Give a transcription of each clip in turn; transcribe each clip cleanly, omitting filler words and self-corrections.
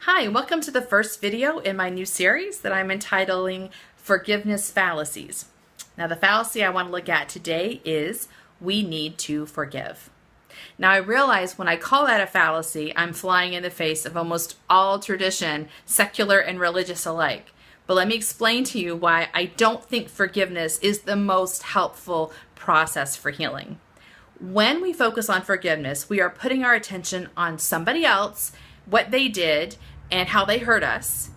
Hi, welcome to the first video in my new series that I'm entitling Forgiveness Fallacies. Now, the fallacy I want to look at today is we need to forgive. Now, I realize when I call that a fallacy, I'm flying in the face of almost all tradition, secular and religious alike. But let me explain to you why I don't think forgiveness is the most helpful process for healing. When we focus on forgiveness, we are putting our attention on somebody else, what they did, and how they hurt us,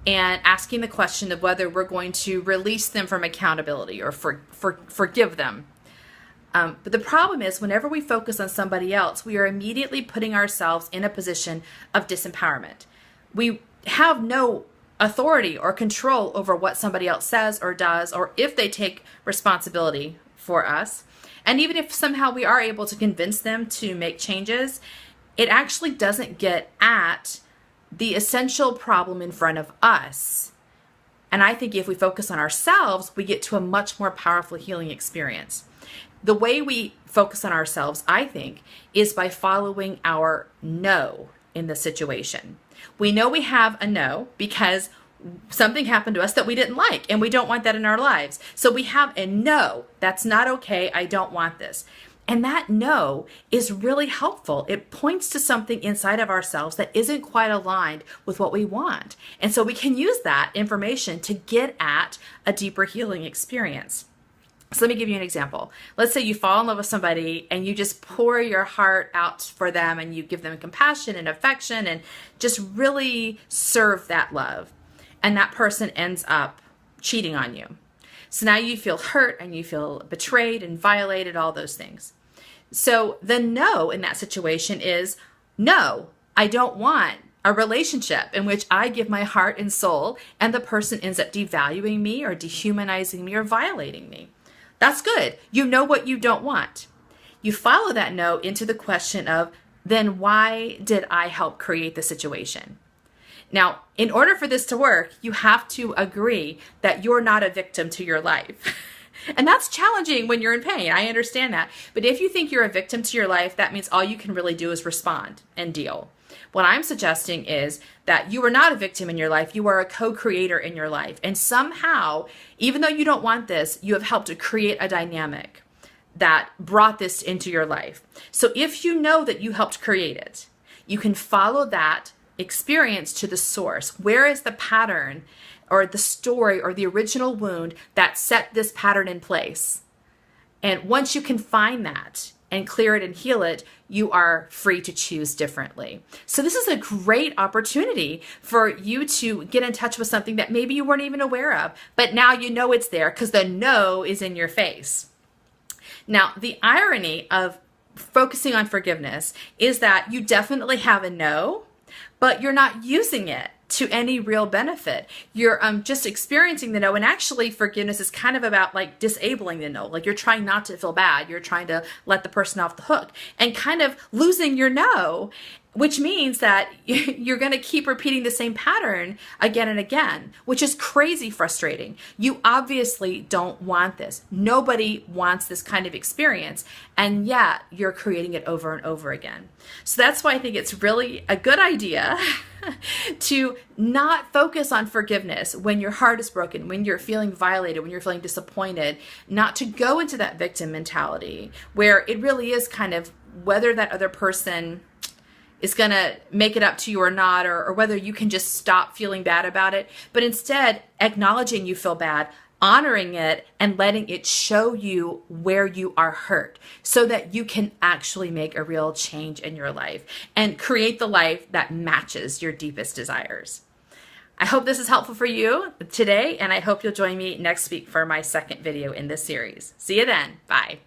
and asking the question of whether we're going to release them from accountability or forgive them. But the problem is, whenever we focus on somebody else, we are immediately putting ourselves in a position of disempowerment. We have no authority or control over what somebody else says or does, or if they take responsibility for us. And even if somehow we are able to convince them to make changes, it actually doesn't get at the essential problem in front of us. And I think if we focus on ourselves, we get to a much more powerful healing experience. The way we focus on ourselves, I think, is by following our no in the situation. We know we have a no because something happened to us that we didn't like, and we don't want that in our lives. So we have a no, that's not okay, I don't want this. And that no is really helpful. It points to something inside of ourselves that isn't quite aligned with what we want. And so we can use that information to get at a deeper healing experience. So let me give you an example. Let's say you fall in love with somebody and you just pour your heart out for them and you give them compassion and affection and just really serve that love. And that person ends up cheating on you. So now you feel hurt and you feel betrayed and violated, all those things. So the no in that situation is, no, I don't want a relationship in which I give my heart and soul and the person ends up devaluing me or dehumanizing me or violating me. That's good. You know what you don't want. You follow that no into the question of, then why did I help create the situation? Now, in order for this to work, you have to agree that you're not a victim to your life. And that's challenging when you're in pain. I understand that. But if you think you're a victim to your life, that means all you can really do is respond and deal. What I'm suggesting is that you are not a victim in your life. You are a co-creator in your life. And somehow, even though you don't want this, you have helped to create a dynamic that brought this into your life. So if you know that you helped create it, you can follow that experience to the source. Where is the pattern or the story or the original wound that set this pattern in place? And once you can find that and clear it and heal it, you are free to choose differently. So this is a great opportunity for you to get in touch with something that maybe you weren't even aware of, but now you know it's there because the no is in your face. Now, the irony of focusing on forgiveness is that you definitely have a no, but you're not using it to any real benefit. You're just experiencing the no, and actually forgiveness is kind of about like disabling the no. Like you're trying not to feel bad. You're trying to let the person off the hook and kind of losing your no, which means that you're going to keep repeating the same pattern again and again, which is crazy frustrating. You obviously don't want this. Nobody wants this kind of experience, and yet you're creating it over and over again. So that's why I think it's really a good idea to not focus on forgiveness when your heart is broken, when you're feeling violated, when you're feeling disappointed, not to go into that victim mentality where it really is kind of whether that other person is going to make it up to you or not, or whether you can just stop feeling bad about it, but instead acknowledging you feel bad, honoring it, and letting it show you where you are hurt so that you can actually make a real change in your life and create the life that matches your deepest desires. I hope this is helpful for you today, and I hope you'll join me next week for my second video in this series. See you then. Bye.